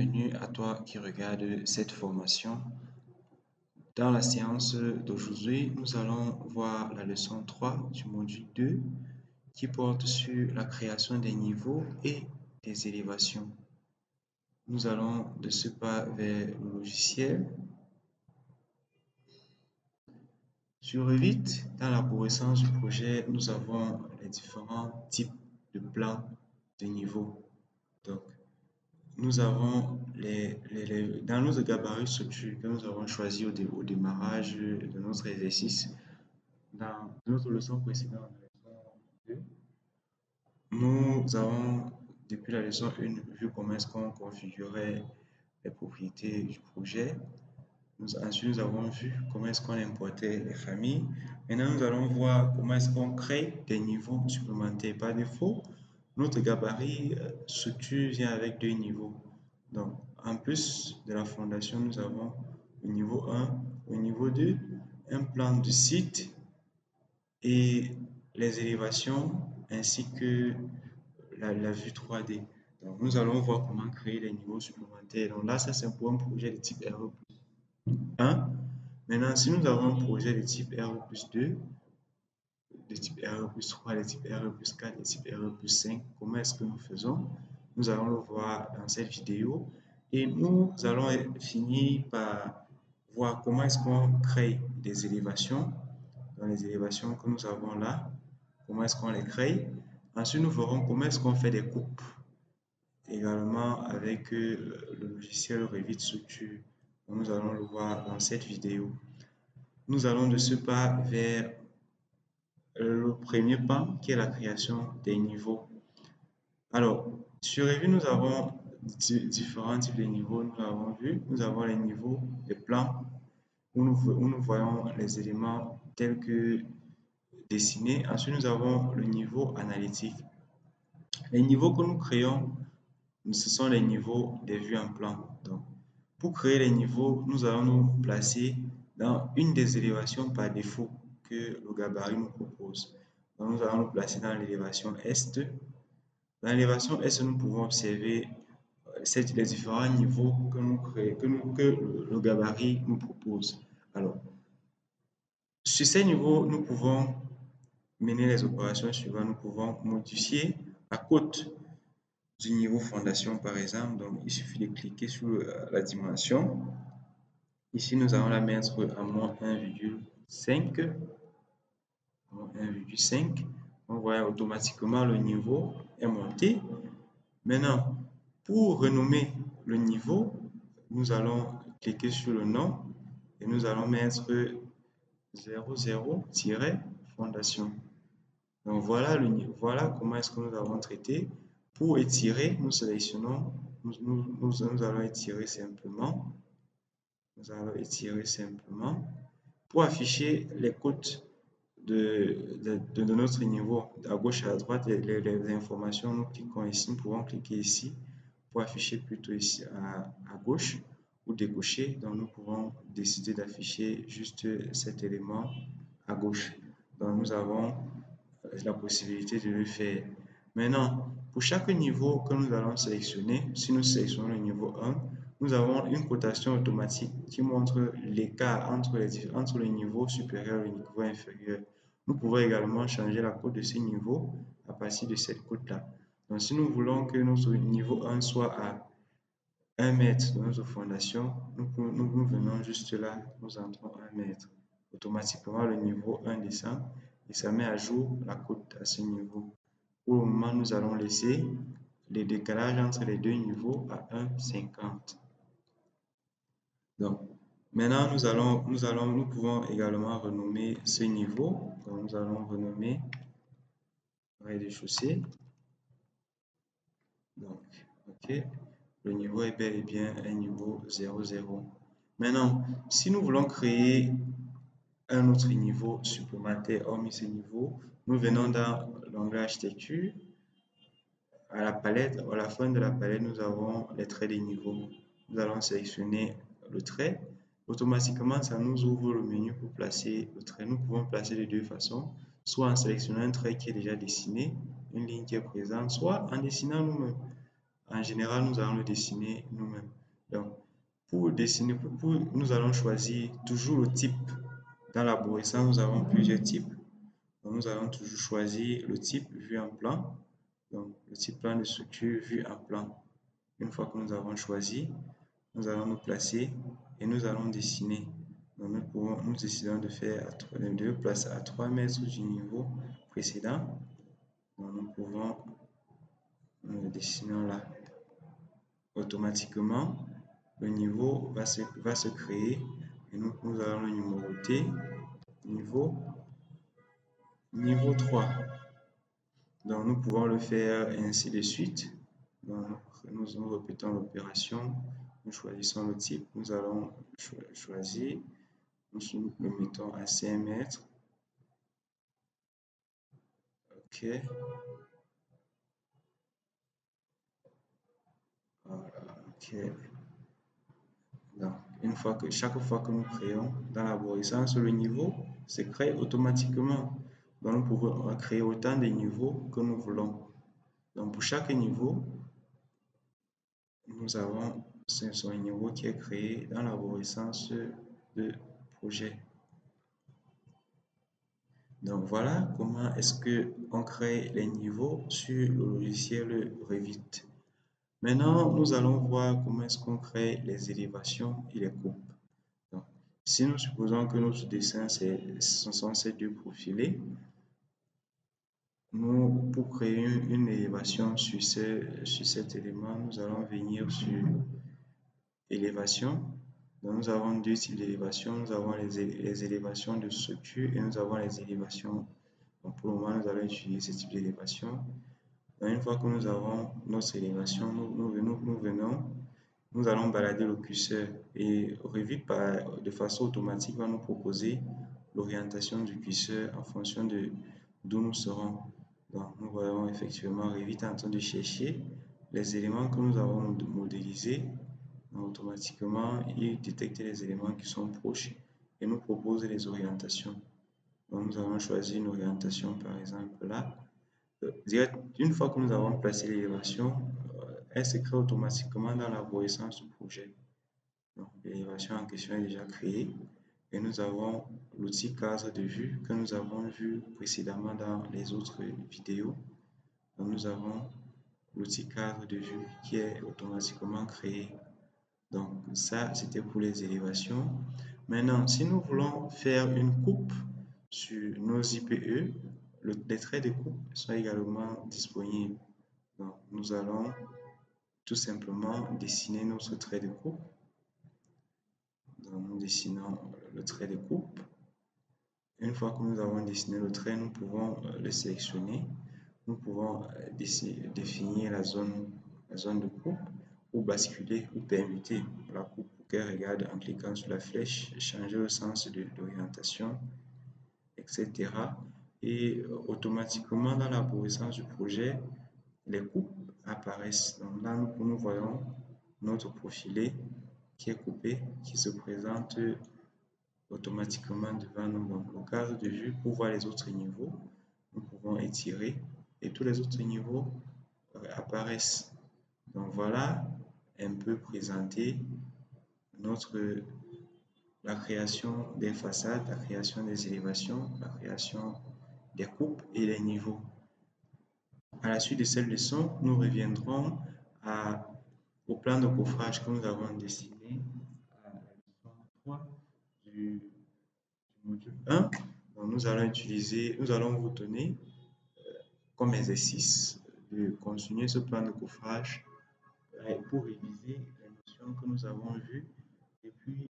bienvenue à toi qui regarde cette formation. Dans la séance d'aujourd'hui, nous allons voir la leçon 3 du module 2 qui porte sur la création des niveaux et des élévations. Nous allons de ce pas vers le logiciel. Sur Revit, dans l'arborescence du projet, nous avons les différents types de plans de niveaux. Donc, nous avons dans nos gabarits structures que nous avons choisi au démarrage de notre exercice. Dans notre leçon précédente, la leçon 2, nous avons, depuis la leçon 1, vu comment est-ce qu'on configurait les propriétés du projet. Ensuite, nous avons vu comment est-ce qu'on importait les familles. Maintenant, nous allons voir comment est-ce qu'on crée des niveaux supplémentaires. Par défaut, notre gabarit structure vient avec 2 niveaux. Donc, en plus de la fondation, nous avons au niveau 1, au niveau 2, un plan du site et les élévations ainsi que la vue 3D. Donc, nous allons voir comment créer les niveaux supplémentaires. Donc là, ça c'est pour un projet de type RE+1. Maintenant, si nous avons un projet de type RE+2, de type RE+3, de type RE+4, de type RE+5, comment est-ce que nous faisons? Nous allons le voir dans cette vidéo et nous allons finir par voir comment est-ce qu'on crée des élévations. Dans les élévations que nous avons là, comment est-ce qu'on les crée. Ensuite, nous verrons comment est-ce qu'on fait des coupes également avec le logiciel Revit Structure. Nous allons le voir dans cette vidéo. Nous allons de ce pas vers le premier pan qui est la création des niveaux. Alors, sur Revit, nous avons différents types de niveaux. Nous avons vu, nous avons les niveaux des plans où nous voyons les éléments tels que dessinés. Ensuite, nous avons le niveau analytique. Les niveaux que nous créons, ce sont les niveaux des vues en plan. Donc, pour créer les niveaux, nous allons nous placer dans une des élévations par défaut que le gabarit nous propose. Donc, nous allons nous placer dans l'élévation Est. Dans l'élévation Est, nous pouvons observer les différents niveaux que nous créons, que le gabarit nous propose. Alors, sur ces niveaux, nous pouvons mener les opérations suivantes. Nous pouvons modifier la cote du niveau fondation, par exemple. Donc, il suffit de cliquer sur la dimension. Ici, nous allons la mettre à moins 1,5. On voit automatiquement le niveau est monté. Maintenant, pour renommer le niveau, nous allons cliquer sur le nom et nous allons mettre 00-fondation. Donc voilà comment est-ce que nous avons traité. Pour étirer, nous sélectionnons, nous allons étirer simplement. Nous allons étirer simplement pour afficher les cotes de notre niveau. À gauche et à droite, les informations, nous cliquons ici, nous pouvons cliquer ici pour afficher plutôt ici à gauche ou décocher. Donc nous pouvons décider d'afficher juste cet élément à gauche. Donc nous avons la possibilité de le faire. Maintenant, pour chaque niveau que nous allons sélectionner, si nous sélectionnons le niveau 1, nous avons une cotation automatique qui montre l'écart entre le niveau supérieur et le niveau inférieur. Nous pouvons également changer la cote de ce niveau à partir de cette cote-là. Donc, si nous voulons que notre niveau 1 soit à 1 mètre de notre fondation, nous venons juste là, nous entrons 1 mètre. Automatiquement, le niveau 1 descend et ça met à jour la cote à ce niveau. Pour le moment, nous allons laisser le décalage entre les deux niveaux à 1,50. Donc, maintenant, nous pouvons également renommer ce niveau. Donc, nous allons renommer rez-de-chaussée. Donc, OK. Le niveau est bel et bien un niveau 00. Maintenant, si nous voulons créer un autre niveau supplémentaire hormis ce niveau, nous venons dans l'onglet architecture. À la palette, à la fin de la palette, nous avons les traits des niveaux. Nous allons sélectionner le trait. Automatiquement, ça nous ouvre le menu pour placer le trait. Nous pouvons placer de deux façons, soit en sélectionnant un trait qui est déjà dessiné, une ligne qui est présente, soit en dessinant nous-mêmes. En général, nous allons le dessiner nous-mêmes. Donc, pour dessiner, nous allons choisir toujours le type. Dans l'arborescence, nous avons plusieurs types. Donc, nous allons toujours choisir le type vu en plan. Donc, le type plan de structure vu en plan. Une fois que nous avons choisi, nous allons nous placer et nous allons dessiner. Donc, nous décidons de le placer à 3 mètres du niveau précédent. Donc, nous pouvons le dessiner là. Automatiquement, le niveau va se créer et nous allons le numéroter. Niveau 3. Donc, nous pouvons le faire ainsi de suite. Donc, nous répétons l'opération. Nous choisissons le type. Nous allons choisir. Nous le mettons à 5 mètres. OK. Voilà. OK. Donc, chaque fois que nous créons dans l'arborescence, le niveau se crée automatiquement. Donc, nous pouvons créer autant de niveaux que nous voulons. Donc, pour chaque niveau, nous avons un niveau qui est créé dans l'arborescence de projet. Donc, voilà comment est-ce qu'on crée les niveaux sur le logiciel Revit. Maintenant, nous allons voir comment est-ce qu'on crée les élévations et les coupes. Donc, si nous supposons que notre dessin, ce sont ces deux profilés, pour créer une élévation sur cet élément, nous allons venir sur élévation. Donc, nous avons deux types d'élévation. Nous avons les élévations de structure et nous avons les élévations. Donc, pour le moment, nous allons utiliser ce type d'élévation. Une fois que nous avons notre élévation, nous allons balader le curseur et Revit de façon automatique va nous proposer l'orientation du curseur en fonction de d'où nous serons. Donc, nous voyons effectivement Revit en train de chercher les éléments que nous avons modélisés. Donc, automatiquement, il détecte les éléments qui sont proches et nous propose les orientations. Donc, nous allons choisir une orientation, par exemple là. Une fois que nous avons placé l'élévation, elle se crée automatiquement dans l'arborescence du projet. Donc, l'élévation en question est déjà créée et nous avons l'outil cadre de vue que nous avons vu précédemment dans les autres vidéos. Donc, nous avons l'outil cadre de vue qui est automatiquement créé. Donc, ça, c'était pour les élévations. Maintenant, si nous voulons faire une coupe sur nos IPE, les traits de coupe sont également disponibles. Donc, nous allons tout simplement dessiner notre trait de coupe. Donc, nous dessinons le trait de coupe. Une fois que nous avons dessiné le trait, nous pouvons le sélectionner. Nous pouvons définir la zone de coupe ou basculer ou permuter la coupe pour qu'elle regarde en cliquant sur la flèche, changer le sens d'orientation, etc. Et automatiquement dans l'arborescence du projet, les coupes apparaissent. Donc là, nous voyons notre profilé qui est coupé, qui se présente automatiquement devant nous. Donc, le cadre de vue pour voir les autres niveaux, nous pouvons étirer et tous les autres niveaux apparaissent. Donc voilà un peu présenté la création des façades, la création des élévations, la création des coupes et les niveaux. À la suite de cette leçon, nous reviendrons au plan de coffrage que nous avons dessiné à la leçon 3 du module 1. Donc, nous allons vous donner comme exercice de continuer ce plan de coffrage pour réviser les notions que nous avons vues depuis